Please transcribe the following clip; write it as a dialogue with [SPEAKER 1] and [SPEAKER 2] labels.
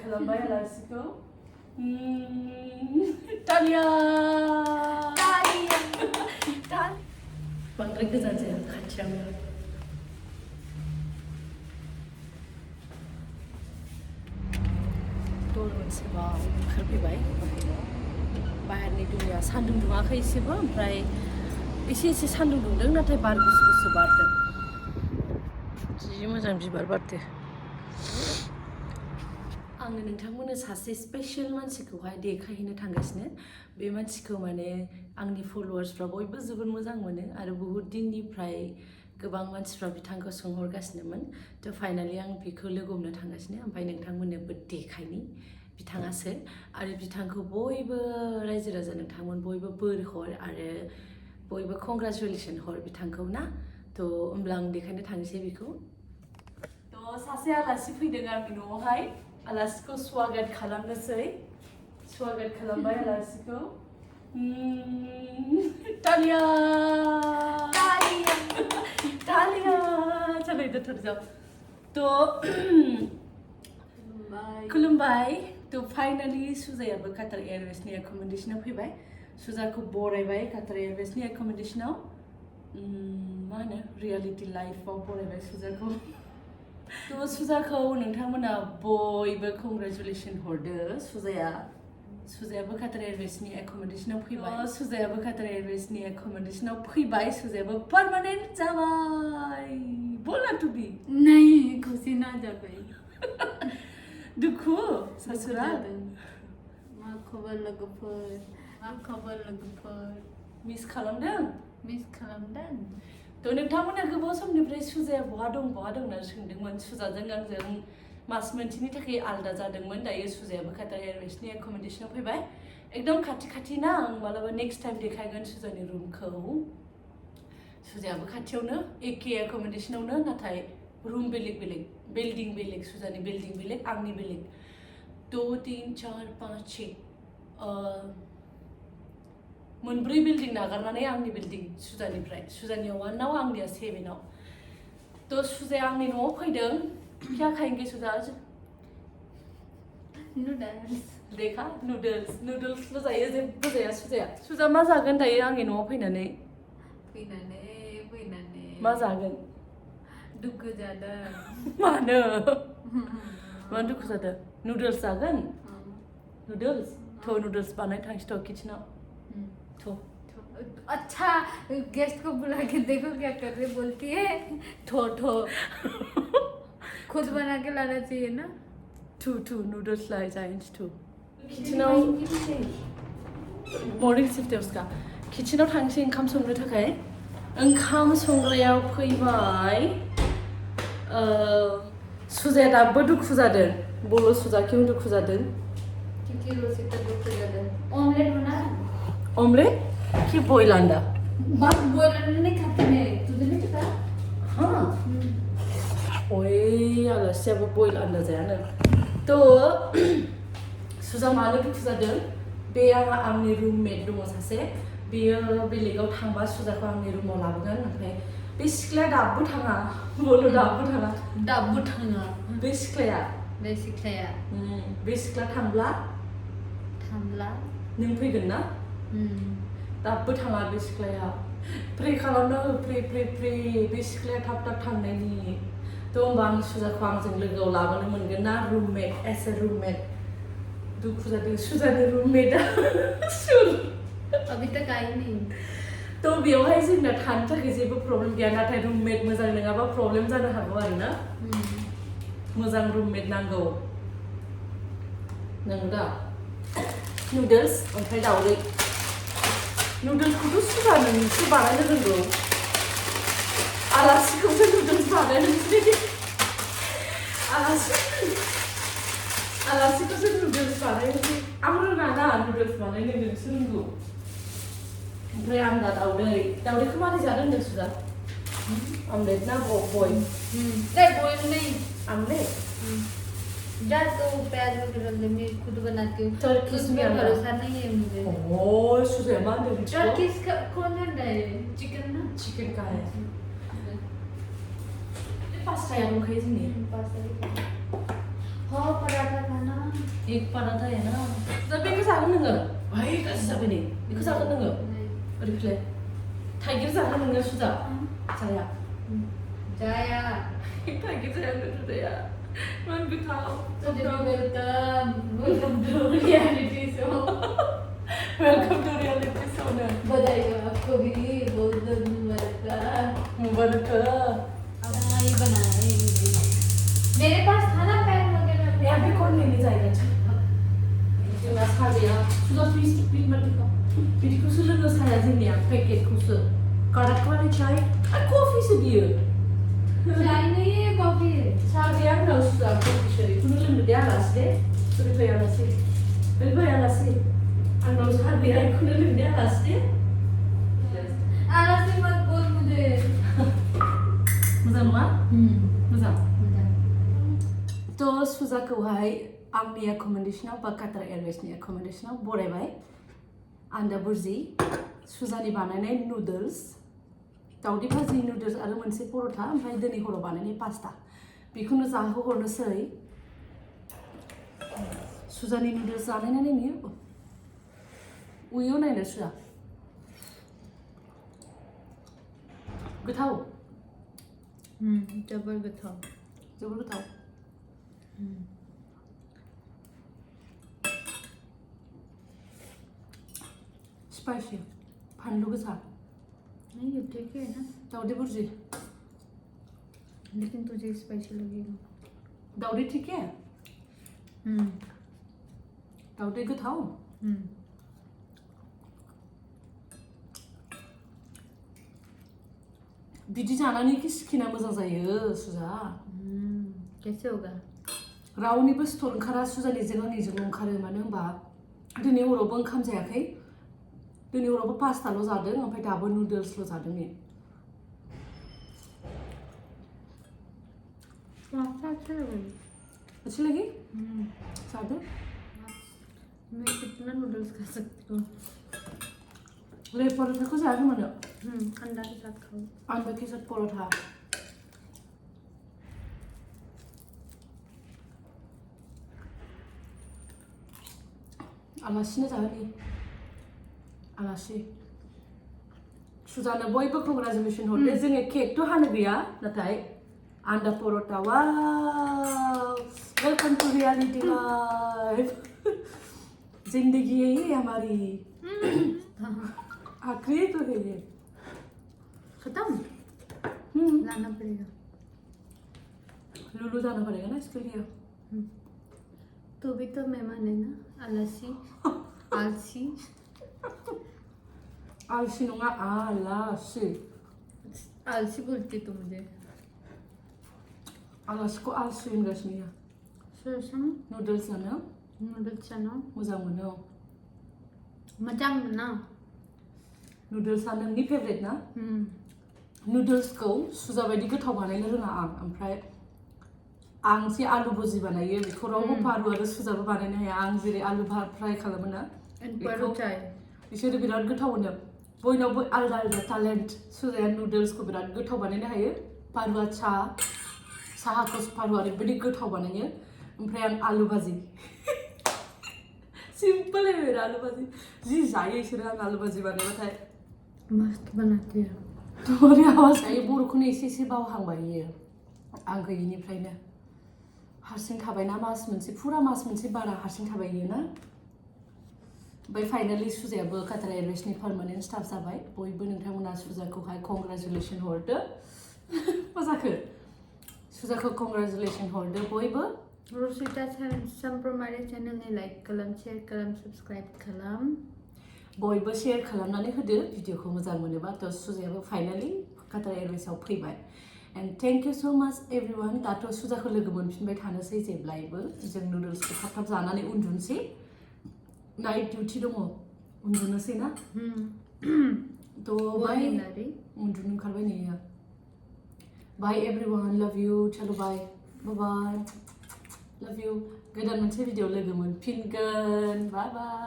[SPEAKER 1] खालामबाय आलासिखौ तालिया बांद्राय गोजान जाया खाथियावनो दल मोनसेबाव ओंखारफैबाय बाहेरनि दुनिया सान्दुं दुङाखै एसेबो ओमफ्राय एसे सान्दुं दुंदों नाथाय बार गुसु गुसु बारदों जि मोजां बिबार बारदों आङो नोंथांमोननो सासे स्पेशल मानसिखौहाय देखायहैनो थांगासिनो बे मानसिखौ माने आंनि फलोवार्सफ्रा बयबो जोबोद मोजां मोनो आरो बहुत दिननिफ्राय गोबां मानसिफ्रा बिथांखौ सोंहरगासिनोमोन थ' फाइनालि आं बिखौ लोगो हमनो थांगासिनो ओमफ्राय नोंथांमोननोबो देखायनि बिथाङासो आरो बिथांखौ बयबो रायजो राजा नोंथांमोन बयबो बोर हर आरो बयबो कंग्रेचुलेसन हर बिथांखौ ना थ' होमब्ला आं देखायनो थांसै बिखौ थ' सासे आलासि फैदों आंनि न'आवहाय आलासिखौ स्वागत खालामनोसै स्वागत खालामबाय आलासिखौ तालिया चलो इधर थोड़ जाओ तो खुलुमबाय तो फाइनली सुजायाबो काटार एयारवेजनि एकोमोडेशनाव फैबाय सुजाखौ बरायबाय काटार एयारवेजनि एकोमोडेशनाव मा होनो रियेलिटी लाइफआव बरायबाय सुजाखौ तो सुजाखौ नोंथांमोना बयबो कंग्रेचुलेसन हरदो सुजायाबो काटार एयारवेजनि एकोमोडेशनाव फैबाय सुजायाबो काटार एयारवेजनि एकोमोडेशनाव फैबाय सुजायाबो पार्मानेंट जाबाय बोला तू भी
[SPEAKER 2] नहीं खुशी ना जब
[SPEAKER 1] दुखु ससुराल
[SPEAKER 2] मा खबर लोगोफोर
[SPEAKER 1] मिस खालामदों थ' नोंथांमोना गोबाव समनिफ्राय सुजाया बहा दं होनना सोंदोंमोन सुजाजों आंजों मास मोनसेनि थाखाय आलादा जादोंमोन दायो सुजायाबो काटार एयारवेजनि एकोमोडेशनाव फैबाय एकदम खाथि ना आं मालाबा नेक्स्ट टाइम देखायगोन सुजानि रुमखौ सुजायाबो खाथियावनो एके एकोमोडेशनावनो नाथाय रुम बेलेग बिल्डिं बेलेग सुजानि बिल्डिं बेलेग आंनि बेलेग 2 3 4 5 6 मोनब्रै बिल्डिं नागारनानै आंनि बिल्डिं सुजानिया 1आव आंनिया 7आव थ' सुजाया आंनि न'आव फैदों क्या खाएंगे सुजा आज
[SPEAKER 2] नूडल्स
[SPEAKER 1] देखा नूडल्सल' जायो जेबो जाया सुजा मा जागोन दायो आंनि न'आव फैनानै मा जागोन
[SPEAKER 2] दुखु जादों
[SPEAKER 1] मानो दुखु जादों नूडल्स जागोन नूडल्स बानाय थांसै थ' किचनाव
[SPEAKER 2] अच्छा गेस्ट को बुला के देखो क्या कर रहे बोलती है
[SPEAKER 1] ठो
[SPEAKER 2] खुद बना के लाना चाहिए ना
[SPEAKER 1] नूडल्स लाई जाइन्स किचनाव मर्निं शिफ्ट उसका किचनाव थांसै ओंखाम संनो थाखाय ओंखाम संग्रायाव फैबाय सुजाया दाबो दुखु जादों बोलो सुजा क्यों दुखु जादों
[SPEAKER 2] क्योंकि रोसिता दुखु जादों ऑमलेट बना
[SPEAKER 1] ऑमलेट कि बॉयल अंडा
[SPEAKER 2] बस बॉयल अंडा नहीं खाती मैं तुझे नहीं पता
[SPEAKER 1] हाँ ओए आलासियाबो बॉयल अंडा जायानो तो सुजा मानो दुखु जादों बे आंनि रुममेट दङ सासे बेयो बेलेगाव थांबा सुजाखौ आंनि रुमाव लाबोगोन ओमफ्राय बे सिख्लाया दाबो थाङा बोलो दाबो थाङा बे सिख्लाया थांब्ला नों फैगोन ना दाबो थाङा बे सिख्लाया प्रे खालामना हो प्रे बे सिख्लाया थाब थांनायनि थ' होमबा आं सुजाखौ आंजों लोगोआव लाबोनो मोनगोन ना रुममेट एस ए रुममेट दुखु जादों सुजानि रुममेटआ
[SPEAKER 2] अभी तक आई नहीं
[SPEAKER 1] तो बेवहाय जोंना थानो थाखाय जेबो प्रब्लेम गैया नाथाय रुममेट मोजां नङाबा प्रब्लेम जानो हागौ आरोना मोजां रुममेट नांगौ नंगौ दा नूडल्स ओमफ्राय दावदै नूडल्सखौथ' सुजा नोंसो बानायनो रोंगौ आलासिखौसो नूडल्स बानायनोसै आलासिखौसो नूडल्स बानायनोसै आं रोङा ना नूडल्स बानायनो नोंसो रोंगौ ओमफ्राय आं दा दावदैखौ मारै जानो होनदों सुजा ऑमलेट ना बॉयल
[SPEAKER 2] नहीं
[SPEAKER 1] ऑमलेट
[SPEAKER 2] जा तो प्याज वगैरह मैं खुद बनाती हूँ
[SPEAKER 1] टर्किश
[SPEAKER 2] उसमें भरोसा नहीं है मुझे
[SPEAKER 1] ओह सुजा मान दे
[SPEAKER 2] टर्किश का कौन है चिकन ना
[SPEAKER 1] चिकन का है पास्ता या दंखायो जोंनि
[SPEAKER 2] हाँ पराठा खाना
[SPEAKER 1] एक पराठा है ना दा बेखौ जागोन नोङो भाइ गाज्रि जाबाय नै बेखौ जागोन नोङो ओरैखौलाय थाइगिर जागोन नोङो सुजा जाया
[SPEAKER 2] जाया
[SPEAKER 1] थाइगिर जाया जाया मान गोथाव
[SPEAKER 2] welcome to reality show
[SPEAKER 1] welcome to reality show ना
[SPEAKER 2] बधाई हो आपको भी बहुत बहुत
[SPEAKER 1] मुबारक
[SPEAKER 2] अब ये बनाएंगे मेरे पास था ना पैन वगैरह
[SPEAKER 1] यहाँ भी कौन लेने जाएगा जोंना सारिया सुजा प्लिज मत दिखाओ बिदिखौसो लोङो साया जोंनिया पेकेटखौसो काराकवानि चाय आरो कफिसो बियो
[SPEAKER 2] चाय नहीं है कॉफी है
[SPEAKER 1] साहा गैया आंनाव सुजा कफिसो बेखौनो लोंनो दे आलासि दे ओरै फै आलासि आंनाव साहा गैया बेखौनो लोंनो दे आलासि दे
[SPEAKER 2] आलासी मत बोल मुझे
[SPEAKER 1] मोजां नङा मोजां
[SPEAKER 2] मजा
[SPEAKER 1] थ' सुजाखौहाय आंनि एकोमोडेसनाव बा काटार एयारवेसनि एकोमोडेसनाव बरायबाय आन्दा बुरजि सुजानि बानायनाय नुडल्स दावदै भाजि नुडल्स आरो मोनसे पर'था ओमफ्राय दिनै हराव बानायनाय पास्ता बेखौनो जाहोहरनोसै सुजानि नुडल्स जानायनानै नुयो उयो नायनो सुजा गोथाव
[SPEAKER 2] जबर गोथाव
[SPEAKER 1] जोबोर गोथाव स्पाइसी फानलु गोसा
[SPEAKER 2] नहीं ये ठीक है ना
[SPEAKER 1] दावदै बुरजि
[SPEAKER 2] लेकिन तुझे स्पाइसी लगेगा
[SPEAKER 1] दावदै ठीक है दावदै गोथाव बिदि जानानै कि स्किना मोजां जायो सुजा
[SPEAKER 2] कैसे होगा
[SPEAKER 1] रावनिबो सिथर ओंखारा सुजानिजों आंनिजोंल' ओंखारो मानो होनबा दिनै हरावबो ओंखाम जायाखै दिनै हरावबो पास्ताल' जादों ओमफ्राय दाबो नुडल्सल' जादों नै
[SPEAKER 2] पास्ता अच्छा लगेगा
[SPEAKER 1] अच्छी लगी जादो
[SPEAKER 2] मैं कितना नूडल्स खा सकती हूँ
[SPEAKER 1] ले पराठाखौ जायाखै मानो
[SPEAKER 2] अंडा के साथ खाओ
[SPEAKER 1] अंडा के साथ पराठा आलासिनो जाहोनि आलासि सुजानो बयबो कंग्रेचुलेसन हरदो जोङो केकथ' हानो गैया नाथाय आन्डा पराठा वाव वेलकम टू रियलिटी लाइफ जिंदगी यही है हमारी आखिरी तो है ये
[SPEAKER 2] खत्म लाना पड़ेगा
[SPEAKER 1] लुलू जाना पड़ेगा ना इसके लिए
[SPEAKER 2] तू भी तो मेहमान है ना आलसी आलसी
[SPEAKER 1] आलसी नङा आलासि
[SPEAKER 2] आलसी बोलती तू मुझे
[SPEAKER 1] आलासिखौ आलसि होनगासिनो
[SPEAKER 2] सोरसां
[SPEAKER 1] नुडल्स जानो
[SPEAKER 2] नूडल्स जानो
[SPEAKER 1] मोजां मोनो
[SPEAKER 2] मोजां मोना
[SPEAKER 1] नुडल्सआ नोंनि फेभरेट ना नुडल्सखौ सुजा बायदि गोथाव बानायनो रोङा आं ओमफ्राय आं जे आलु भुजि बानायो बेखौ रावबो पारु आरो सुजाबो बानायनो हाया आं जेरै आलु फ्राय खालामो ना बिसोरो बिराद गोथाव मोनो बयनावबो आलदा आलदा टेलेन्ट सुजाया नुडल्सखौ बिराद गोथाव बानायनो हायो पारुआ साहाखौ पारुआ ओरैबायदि गोथाव बानायो ओमफ्राय आं आलु भाजि सिम्पल है मेरा आलू भाजी जी जाइए इसलिए आं आलू भाजी बानायबाथाय
[SPEAKER 2] मस्त बनाती है
[SPEAKER 1] तुम्हारी आवाज आयो बर'खौनो एसे बावहांबाय इयो आं गैयिनिफ्रायनो हारसिं थाबायना मास मोनसे फुरा मास मोनसे बारा हारसिं थाबाय इयो ना ओमफ्राय फाइनालि सुजायाबो काटार एयारवेसनि पार्मानेन्ट स्टाफ जाबाय बयबो नोंथांमोना सुजाखौहाय कंग्रेचुलेसन हरदो मा जाखो सुजाखौ कंग्रेचुलेसन हरदो बयबो
[SPEAKER 2] Rosita simanga channel ni like kalam share kalam subscribe kalam
[SPEAKER 1] बयबो शेयर खालामनानै होदो भिडिअखौ मोजां मोनोबा थ' सुजायाबो फाइनालि काटार एयारवेसाव फैबाय एन्ड थेंक इउ सो माच एभरिवान दाथ' सुजाखौ लोगो मोनफिनबाय थानोसै जेब्लायबो जों नुडल्सखौ थाब थाब जानानै उन्दुनोसै नाइट डिउटि दङ उन्दुनोसै ना थ' बाय उन्दुनो ओंखारबाय नैयो बाय एभरिवान लाभ इउ चलो बाय बाय लव यू गोदान मोनसे भिडिअ लोगो मोनफिनगोन बाय बाय